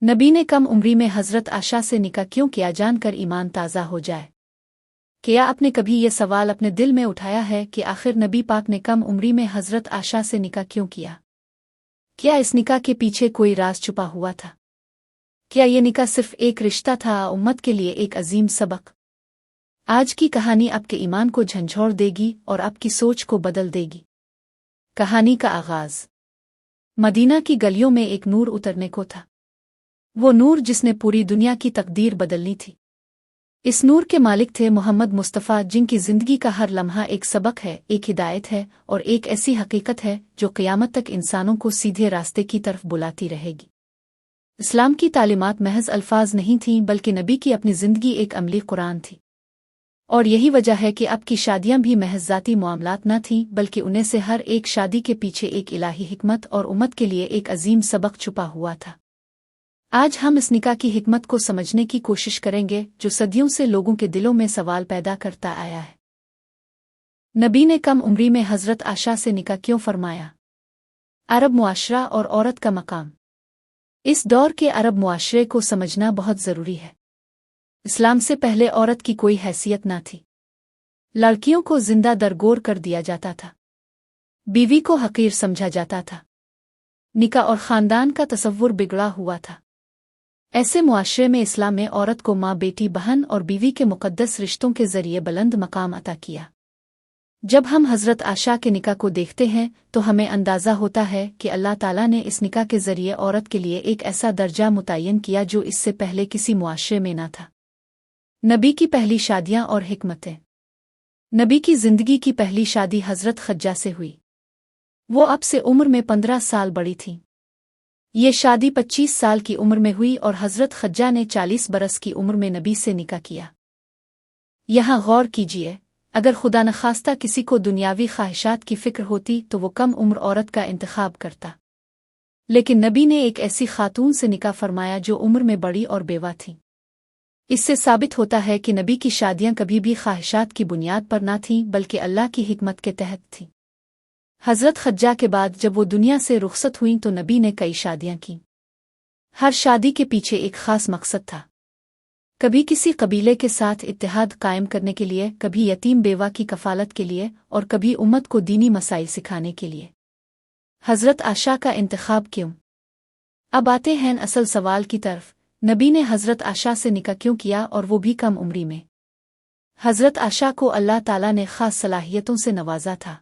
नबी ने कम उम्री में हज़रत आशा से निकाह क्यों किया जानकर ईमान ताज़ा हो जाए। क्या आपने कभी ये सवाल अपने दिल में उठाया है कि आखिर नबी पाक ने कम उम्री में हज़रत आशा से निकाह क्यों किया? क्या इस निकाह के पीछे कोई राज छुपा हुआ था? क्या ये निकाह सिर्फ एक रिश्ता था, उम्मत के लिए एक अजीम सबक? आज की कहानी आपके ईमान को झंझोड़ देगी और आपकी सोच को बदल देगी। कहानी का आगाज मदीना की गलियों में एक नूर उतरने को था। वो नूर जिसने पूरी दुनिया की तकदीर बदलनी थी। इस नूर के मालिक थे मोहम्मद मुस्तफ़ा, जिनकी ज़िंदगी का हर लम्हा एक सबक है, एक हिदायत है और एक ऐसी हकीकत है जो क़यामत तक इंसानों को सीधे रास्ते की तरफ बुलाती रहेगी। इस्लाम की तालीमात महज अल्फाज नहीं थीं, बल्कि नबी की अपनी ज़िंदगी एक अमली कुरान थी। और यही वजह है कि अब की शादियां भी महज ज़ाती मामलात न थीं, बल्कि उन्हें से हर एक शादी के पीछे एक इलाही हिकमत और उम्मत के लिए एक अजीम सबक छुपा हुआ था। आज हम इस निकाह की हिकमत को समझने की कोशिश करेंगे, जो सदियों से लोगों के दिलों में सवाल पैदा करता आया है। नबी ने कम उम्री में हज़रत आशा से निकाह क्यों फरमाया? अरब मुआशरा और औरत का मकाम। इस दौर के अरब मुआशरे को समझना बहुत ज़रूरी है। इस्लाम से पहले औरत की कोई हैसियत न थी। लड़कियों को जिंदा दरगोर कर दिया जाता था। बीवी को हकीर समझा जाता था। निकाह और ख़ानदान का तसव्वुर बिगड़ा हुआ था। ऐसे मुआशरे में इस्लाम में औरत को माँ, बेटी, बहन और बीवी के मुक़द्दस रिश्तों के ज़रिए बुलंद मकाम अता किया। जब हम हज़रत आशा के निकाह को देखते हैं तो हमें अंदाज़ा होता है कि अल्लाह ताला ने इस निकाह के ज़रिए औरत के लिए एक ऐसा दर्जा मुतय्यन किया जो इससे पहले किसी मुआशरे में न था। नबी की पहली शादियाँ और हिकमतें। नबी की ज़िंदगी की पहली शादी हज़रत खज्जा से हुई। वो अब से उम्र में 15 साल बड़ी थीं। ये शादी 25 साल की उम्र में हुई और हज़रत खज्जा ने 40 बरस की उम्र में नबी से निकाह किया। यहाँ गौर कीजिए, अगर खुदा न खास्ता किसी को दुनियावी ख्वाहिशात की फ़िक्र होती तो वो कम उम्र औरत का इंतखाब करता, लेकिन नबी ने एक ऐसी खातून से निकाह फरमाया जो उम्र में बड़ी और बेवा थी। इससे साबित होता है कि नबी की शादियां कभी भी ख्वाहिशात की बुनियाद पर न थीं, बल्कि अल्लाह की हिकमत के तहत थीं। हज़रत खज्जा के बाद जब वो दुनिया से रुखसत हुईं तो नबी ने कई शादियां कीं। हर शादी के पीछे एक ख़ास मकसद था। कभी किसी कबीले के साथ इत्तेहाद कायम करने के लिए, कभी यतीम बेवा की कफ़ालत के लिए और कभी उम्मत को दीनी मसाइल सिखाने के लिए। हज़रत आशा का इंतखाब क्यों? अब आते हैं असल सवाल की तरफ। नबी ने हज़रत आशा से निकाह क्यों किया, और वो भी कम उम्री में? हज़रत आशा को अल्लाह ताला ने ख़ास सलाहियतों से नवाजा था।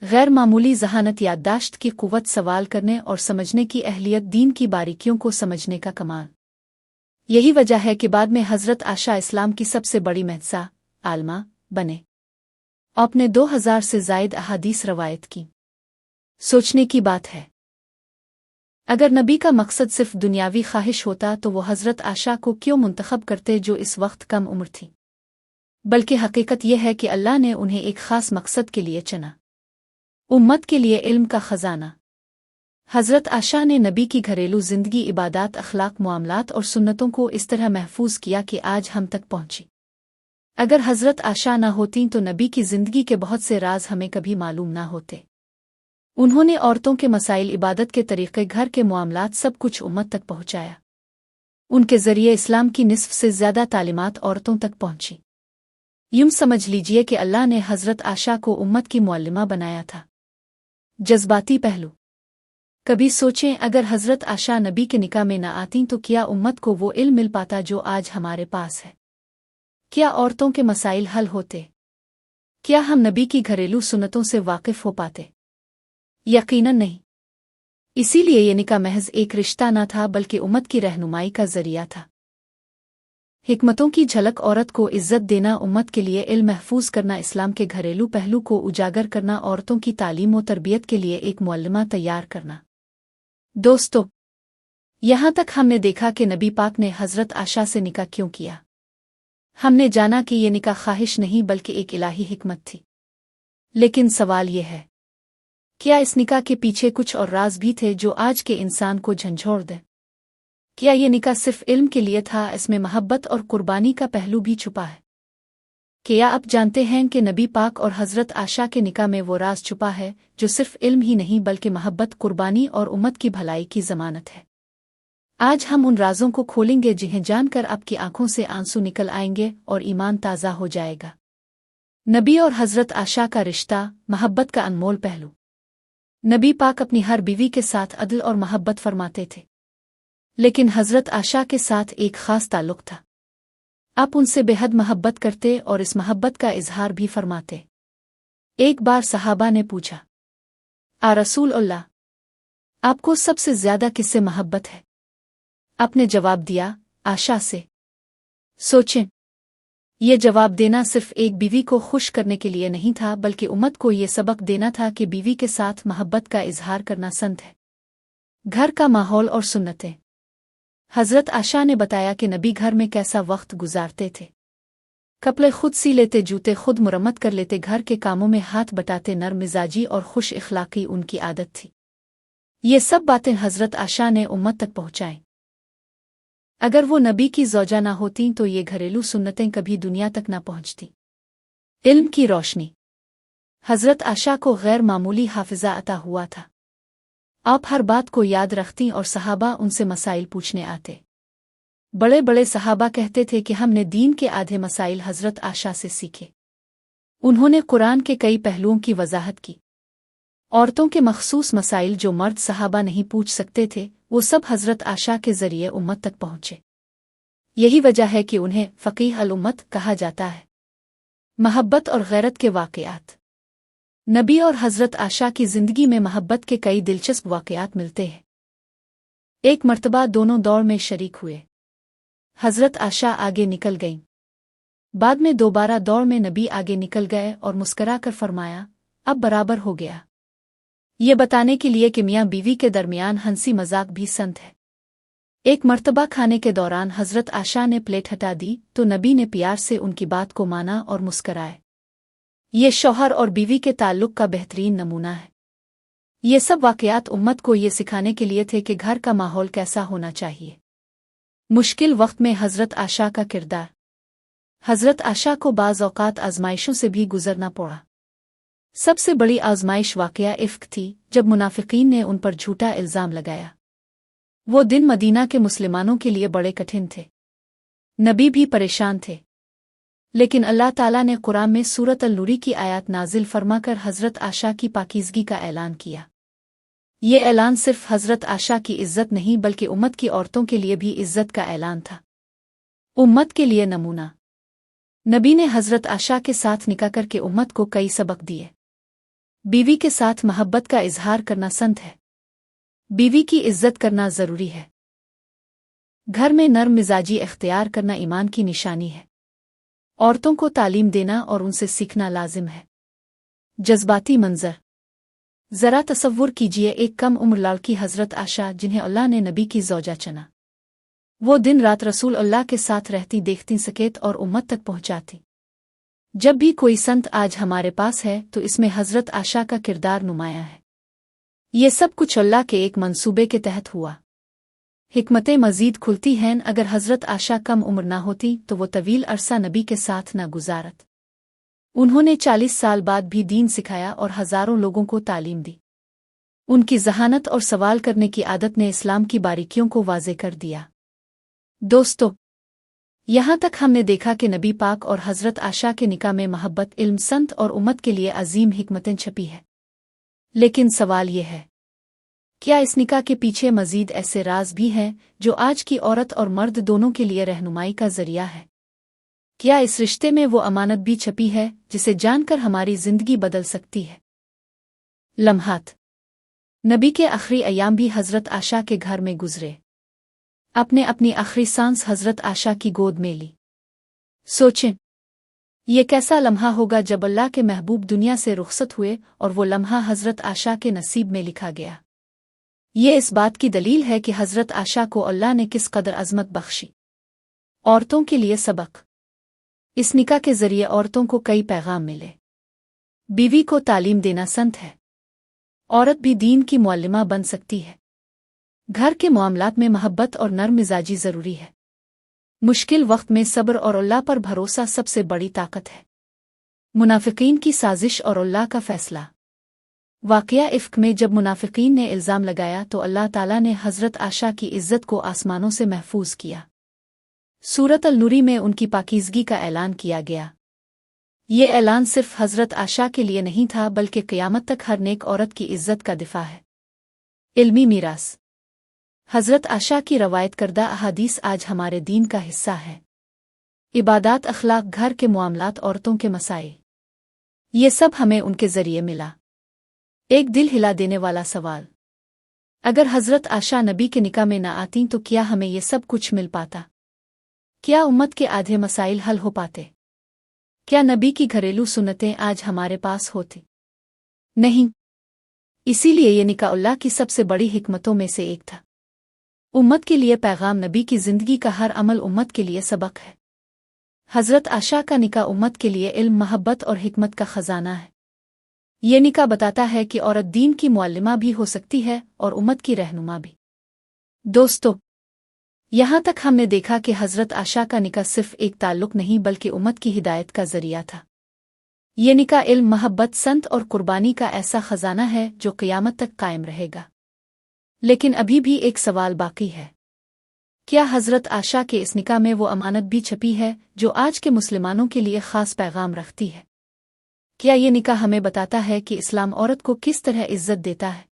गैर मामूली ज़हानत, याददाश्त की क़ुव्वत, सवाल करने और समझने की अहलियत, दीन की बारीकियों को समझने का कमाल। यही वजह है कि बाद में हज़रत आशा इस्लाम की सबसे बड़ी महसा आलमा बने। आपने 2000 से ज़ायद अहादीस रवायत की। सोचने की बात है, अगर नबी का मकसद सिर्फ दुनियावी ख्वाहिश होता तो वो हज़रत आशा को क्यों मुंतखब करते, जो इस वक्त कम उम्र थी? बल्कि हकीकत यह है कि अल्लाह ने उन्हें एक ख़ास मकसद के लिए चुना, उम्मत के लिए इल्म का ख़जाना। हज़रत आशा ने नबी की घरेलू ज़िंदगी, इबादात, अखलाक, मामलात और सुन्नतों को इस तरह महफूज किया कि आज हम तक पहुंची। अगर हज़रत आशा न होती तो नबी की ज़िंदगी के बहुत से राज हमें कभी मालूम न होते। उन्होंने औरतों के मसाइल, इबादत के तरीक़े, घर के मामलात, सब कुछ उम्मत तक पहुँचाया। उनके ज़रिए इस्लाम की निस्फ़ से ज़्यादा तालीमात औरतों तक पहुँची। यूँ समझ लीजिए कि अल्लाह ने हज़रत आशा को उम्मत की मुअल्लिमा बनाया था। जज्बाती पहलू। कभी सोचें, अगर हज़रत आशा नबी के निकाह में न आती तो क्या उम्मत को वो इल्म मिल पाता जो आज हमारे पास है? क्या औरतों के मसाइल हल होते? क्या हम नबी की घरेलू सुन्नतों से वाकिफ़ हो पाते? यकीनन नहीं। इसीलिए ये निकाह महज एक रिश्ता न था, बल्कि उम्मत की रहनुमाई का ज़रिया था। हिकमतों की झलक, औरत को इज़्ज़त देना, उम्मत के लिए इल्म महफूज करना, इस्लाम के घरेलू पहलू को उजागर करना, औरतों की तालीम और तरबियत के लिए एक मुअल्लिमा तैयार करना। दोस्तों, यहाँ तक हमने देखा कि नबी पाक ने हज़रत आशा से निकाह क्यों किया। हमने जाना कि ये निकाह ख्वाहिश नहीं, बल्कि एक इलाही हिकमत थी। लेकिन सवाल ये है, क्या इस निकाह के पीछे कुछ और राज भी थे जो आज के इंसान को झंझोड़ दें? क्या ये निकाह सिर्फ इल्म के लिए था? इसमें मोहब्बत और कुर्बानी का पहलू भी छुपा है। क्या आप जानते हैं कि नबी पाक और हज़रत आशा के निकाह में वो राज छुपा है जो सिर्फ इल्म ही नहीं, बल्कि मोहब्बत, कुर्बानी और उम्मत की भलाई की ज़मानत है। आज हम उन राजों को खोलेंगे जिन्हें जानकर आपकी आंखों से आंसू निकल आएंगे और ईमान ताज़ा हो जाएगा। नबी और हज़रत आशा का रिश्ता, मोहब्बत का अनमोल पहलू। नबी पाक अपनी हर बीवी के साथ अदल और मोहब्बत फरमाते थे, लेकिन हज़रत आशा के साथ एक ख़ास ताल्लुक़ था। आप उनसे बेहद मोहब्बत करते और इस मोहब्बत का इजहार भी फरमाते। एक बार सहाबा ने पूछा, आ रसूल अल्लाह, आपको सबसे ज़्यादा किससे मोहब्बत है? आपने जवाब दिया, आशा से। सोचें, ये जवाब देना सिर्फ एक बीवी को खुश करने के लिए नहीं था, बल्कि उम्मत को ये सबक देना था कि बीवी के साथ मोहब्बत का इजहार करना संत है। घर का माहौल और सुन्नतें। हज़रत आशा ने बताया कि नबी घर में कैसा वक्त गुजारते थे। कपड़े खुद सी लेते, जूते खुद मुरम्मत कर लेते, घर के कामों में हाथ बटाते, नरम मिजाजी और खुश इखलाकी उनकी आदत थी। ये सब बातें हज़रत आशा ने उम्मत तक पहुँचाईं। अगर वो नबी की ज़ौजा ना होती तो ये घरेलू सुन्नतें कभी दुनिया तक ना पहुँचती। इल्म की रोशनी। हज़रत आशा को गैर मामूली हाफिज़ा अता हुआ था। आप हर बात को याद रखती और सहाबा उनसे मसाइल पूछने आते। बड़े बड़े सहाबा कहते थे कि हमने दीन के आधे मसाइल हज़रत आशा से सीखे। उन्होंने कुरान के कई पहलुओं की वजाहत की। औरतों के मखसूस मसाइल जो मर्द सहाबा नहीं पूछ सकते थे, वो सब हज़रत आशा के ज़रिए उम्मत तक पहुँचे। यही वजह है कि उन्हें फ़क़ीह अल उम्मत कहा जाता है। मोहब्बत और गैरत के वाक़यात। नबी और हज़रत आशा की ज़िंदगी में मोहब्बत के कई दिलचस्प वाक़यात मिलते हैं। एक मर्तबा दोनों दौड़ में शरीक हुए। हज़रत आशा आगे निकल गईं। बाद में दोबारा दौड़ में नबी आगे निकल गए और मुस्करा कर फरमाया, अब बराबर हो गया। ये बताने के लिए कि मियाँ बीवी के दरमियान हंसी मजाक भी संत है। एक मर्तबा खाने के दौरान हज़रत आशा ने प्लेट हटा दी तो नबी ने प्यार से उनकी बात को माना और मुस्कराए। ये शौहर और बीवी के ताल्लुक़ का बेहतरीन नमूना है। ये सब वाक़यात उम्मत को ये सिखाने के लिए थे कि घर का माहौल कैसा होना चाहिए। मुश्किल वक्त में हज़रत आशा का किरदार। हज़रत आशा को बाज़ औक़ात आज़माइशों से भी गुज़रना पड़ा। सबसे बड़ी आज़माइश वाक़या इफ़्क थी, जब मुनाफ़िकीन ने उन पर झूठा इल्ज़ाम लगाया। वो दिन मदीना के मुसलमानों के लिए बड़े कठिन थे। नबी भी परेशान थे। लेकिन अल्लाह ताला ने कुरान में सूरत अल-नूरी की आयत नाजिल फरमाकर हज़रत आशा की पाकीज़गी का ऐलान किया। ये ऐलान सिर्फ हज़रत आशा की इज़्ज़त नहीं, बल्कि उम्मत की औरतों के लिए भी इज़्ज़त का ऐलान था। उम्मत के लिए नमूना। नबी ने हज़रत आशा के साथ निकाह करके उम्मत को कई सबक दिए। बीवी के साथ मोहब्बत का इजहार करना संत है। बीवी की इज्जत करना ज़रूरी है। घर में नर्म मिजाजी इख्तियार करना ईमान की निशानी है। औरतों को तालीम देना और उनसे सीखना लाजिम है। जज्बाती मंजर। ज़रा तसव्वुर कीजिए एक कम उम्र लड़की हज़रत आशा, जिन्हें अल्लाह ने नबी की ज़ौजा चुना। वो दिन रात रसूल अल्लाह के साथ रहती, देखती, सकेत और उम्मत तक पहुँचाती। जब भी कोई संत आज हमारे पास है तो इसमें हज़रत आशा का किरदार नुमाया है। ये सब कुछ अल्लाह के एक मंसूबे के तहत हुआ। हिकमतें मज़ीद खुलती हैं, अगर हज़रत आशा कम उम्र ना होती तो वो तवील अरसा नबी के साथ न गुजारत। उन्होंने 40 साल बाद भी दीन सिखाया और हज़ारों लोगों को तालीम दी। उनकी ज़हानत और सवाल करने की आदत ने इस्लाम की बारीकियों को वाज़े कर दिया। दोस्तों, यहाँ तक हमने देखा कि नबी पाक और हज़रत आशा के निकाह में मोहब्बत, इल्म, संत और उम्मत के लिए अजीम हिकमतें छपी है। लेकिन सवाल ये है, क्या इस निकाह के पीछे मज़ीद ऐसे राज भी हैं जो आज की औरत और मर्द दोनों के लिए रहनुमाई का ज़रिया है? क्या इस रिश्ते में वो अमानत भी छपी है जिसे जानकर हमारी ज़िंदगी बदल सकती है? लम्हात। नबी के आखिरी अयाम भी हज़रत आशा के घर में गुजरे। अपने अपनी आखिरी सांस हज़रत आशा की गोद में ली। सोचें, ये कैसा लम्हा होगा जब अल्लाह के महबूब दुनिया से रुखसत हुए और वो लम्हा हज़रत आशा के नसीब में लिखा गया। ये इस बात की दलील है कि हज़रत आशा को अल्लाह ने किस कदर अज़मत बख्शी। औरतों के लिए सबक। इस निकाह के ज़रिए औरतों को कई पैगाम मिले। बीवी को तालीम देना संत है। औरत भी दीन की मुअल्लिमा बन सकती है। घर के मामलात में मोहब्बत और नर्म मिजाजी ज़रूरी है। मुश्किल वक्त में सब्र और अल्लाह पर भरोसा सबसे बड़ी ताकत है। मुनाफिकीन की साजिश और अल्लाह का फैसला। वाक़या इफ़्क में जब मुनाफिकीन ने इल्ज़ाम लगाया तो अल्लाह ताला ने हज़रत आशा की इज़्ज़त को आसमानों से महफूज किया। सूरत अल-नूरी में उनकी पाकीज़गी का ऐलान किया गया। ये ऐलान सिर्फ हज़रत आशा के लिए नहीं था बल्कि क़यामत तक हर नेक औरत की इज़्ज़त का दिफा है। इल्मी मीरास। हज़रत आशा की रवायत करदा अहादीस आज हमारे दीन का हिस्सा है। इबादात, अखलाक, घर के मामलात, औरतों के मसाइल, ये सब हमें उनके ज़रिए मिला। एक दिल हिला देने वाला सवाल, अगर हज़रत आशा नबी के निकाह में न आती तो क्या हमें ये सब कुछ मिल पाता? क्या उम्मत के आधे मसाइल हल हो पाते? क्या नबी की घरेलू सुन्नतें आज हमारे पास होती? नहीं। इसीलिए ये निकाह अल्लाह की सबसे बड़ी हिकमतों में से एक था। उम्मत के लिए पैगाम, नबी की ज़िंदगी का हर अमल उम्मत के लिए सबक है। हज़रत आशा का निकाह उम्मत के लिए इल्म, मोहब्बत और हिकमत का ख़जाना है। ये निकाह बताता है कि औरत दीन की मुअल्लिमा भी हो सकती है और उम्मत की रहनुमा भी। दोस्तों, यहाँ तक हमने देखा कि हज़रत आशा का निकाह सिर्फ एक ताल्लुक़ नहीं बल्कि उम्मत की हिदायत का ज़रिया था। ये निकाह इल्म, मोहब्बत, संत और कुर्बानी का ऐसा ख़जाना है जो क़यामत तक कायम रहेगा। लेकिन अभी भी एक सवाल बाकी है, क्या हज़रत आशा के इस निकाह में वो अमानत भी छपी है जो आज के मुसलमानों के लिए ख़ास पैगाम रखती है? क्या ये निकाह हमें बताता है कि इस्लाम औरत को किस तरह इज़्ज़त देता है?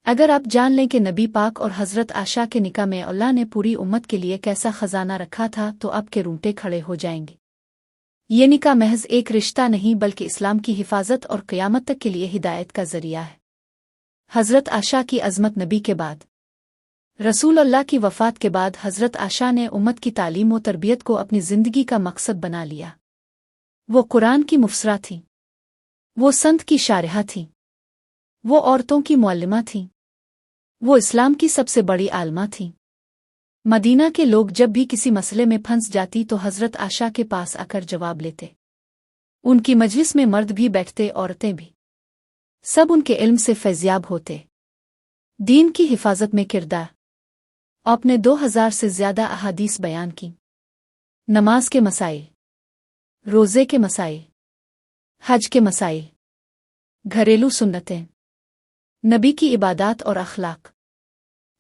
अगर आप जान लें कि नबी पाक और हज़रत आशा के निकाह में अल्लाह ने पूरी उम्मत के लिए कैसा ख़जाना रखा था तो आपके रूंगटे खड़े हो जाएंगे। ये निकाह महज एक रिश्ता नहीं बल्कि इस्लाम की हिफाजत और क़यामत तक के लिए हिदायत का ज़रिया है। हज़रत आशा की अज़मत। नबी के बाद, रसूल अल्लाह की वफ़ात के बाद हज़रत आशा ने उम्मत की तालीम व तरबियत को अपनी ज़िंदगी का मकसद बना लिया। वो कुरान की मुफ़स्सरा थी, वो संत की शारिहा थी, वो औरतों की मुअल्लिमा थी, वो इस्लाम की सबसे बड़ी आलमा थी। मदीना के लोग जब भी किसी मसले में फंस जाती तो हज़रत आशा के पास आकर जवाब लेते। उनकी मजलिस में मर्द भी बैठते, औरतें भी। सब उनके इल्म से फैज़याब होते। दीन की हिफाजत में किरदार। आपने 2000 से ज़्यादा अहादीस बयान की। नमाज के मसाइल, रोज़े के मसाइल, हज के मसाइल, घरेलू सुन्नतें, नबी की इबादात और अखलाक,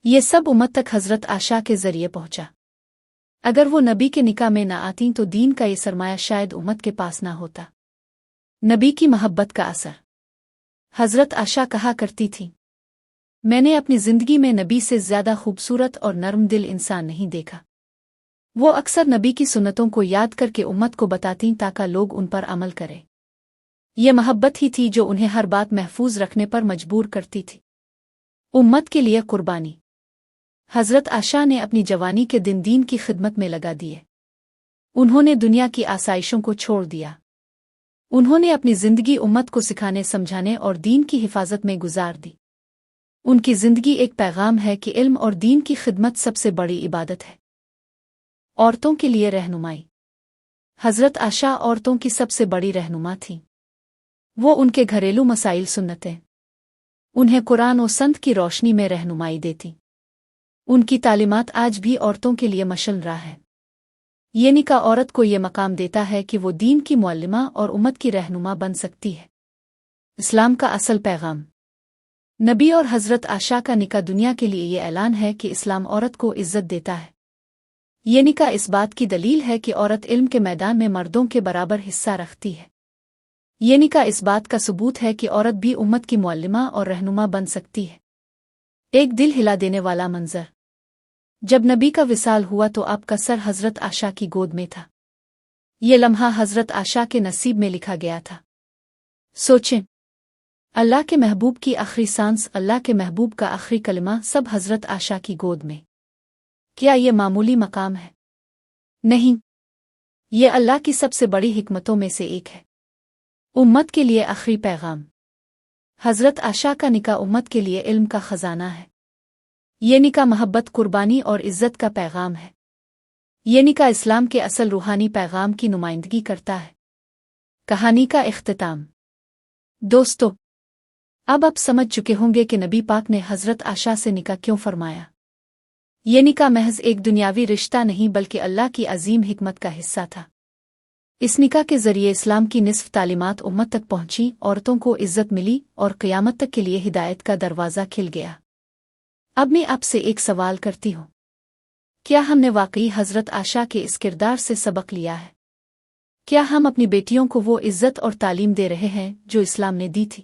ये सब उम्मत तक हज़रत आशा के ज़रिए पहुँचा। अगर वो नबी के निकाह में न आती तो दीन का ये सरमाया शायद उम्मत के पास ना होता। नबी की मोहब्बत का असर। हज़रत आशा कहा करती थी, मैंने अपनी ज़िंदगी में नबी से ज़्यादा खूबसूरत और नरम दिल इंसान नहीं देखा। वो अक्सर नबी की सुन्नतों को याद करके उम्मत को बताती ताकि लोग उन पर अमल करें। ये मोहब्बत ही थी जो उन्हें हर बात महफूज रखने पर मजबूर करती थी। उम्मत के लिए कुर्बानी। हज़रत आशा ने अपनी जवानी के दिन दीन की खिदमत में लगा दिए। उन्होंने दुनिया की आसाइशों को छोड़ दिया। उन्होंने अपनी ज़िंदगी उम्मत को सिखाने, समझाने और दीन की हिफाजत में गुजार दी। उनकी ज़िंदगी एक पैगाम है कि इल्म और दीन की खिदमत सबसे बड़ी इबादत है। औरतों के लिए रहनुमाई। हज़रत आशा औरतों की सबसे बड़ी रहनुमा थी। वो उनके घरेलू मसाइल, सुन्नतें, उन्हें कुरान और संत की रोशनी में रहनुमाई देती। उनकी तालीमात आज भी औरतों के लिए मशल राह है। ये निकाह औरत को ये मकाम देता है कि वो दीन की मुअल्लिमा और उम्मत की रहनुमा बन सकती है। इस्लाम का असल पैगाम। नबी और हज़रत आशा का निकाह दुनिया के लिए ये ऐलान है कि इस्लाम औरत को इज़्ज़त देता है। ये निकाह इस बात की दलील है कि औरत इल्म के मैदान में मर्दों के बराबर हिस्सा रखती है। ये निकाह इस बात का सबूत है कि औरत भी उम्मत की मुअल्लिमा और रहनुमा बन सकती है। एक दिल हिला देने वाला मंजर। जब नबी का विसाल हुआ तो आपका सर हज़रत आशा की गोद में था। ये लम्हा हज़रत आशा के नसीब में लिखा गया था। सोचें, अल्लाह के महबूब की आखिरी सांस, अल्लाह के महबूब का आखिरी कलमा, सब हज़रत आशा की गोद में। क्या ये मामूली मकाम है? नहीं, ये अल्लाह की सबसे बड़ी हिकमतों में से एक है। उम्मत के लिए आखिरी पैगाम। हज़रत आशा का निकाह उम्मत के लिए इल्म का ख़जाना है। ये निकाह मोहब्बत, कुर्बानी और इज़्ज़त का पैगाम है। ये निकाह इस्लाम के असल रूहानी पैगाम की नुमाइंदगी करता है। कहानी का इख्तिताम। दोस्तों, अब आप समझ चुके होंगे कि नबी पाक ने हज़रत आशा से निकाह क्यों फरमाया। ये निकाह महज एक दुनियावी रिश्ता नहीं बल्कि अल्लाह की अजीम हिकमत का हिस्सा था। اس نکاح کے ذریعے اسلام کی نصف تعلیمات امت تک پہنچی، عورتوں کو عزت ملی اور قیامت تک کے لیے ہدایت کا دروازہ کھل گیا۔ اب میں آپ سے ایک سوال کرتی ہوں، کیا ہم نے واقعی حضرت عائشہ کے اس کردار سے سبق لیا ہے؟ کیا ہم اپنی بیٹیوں کو وہ عزت اور تعلیم دے رہے ہیں جو اسلام نے دی تھی؟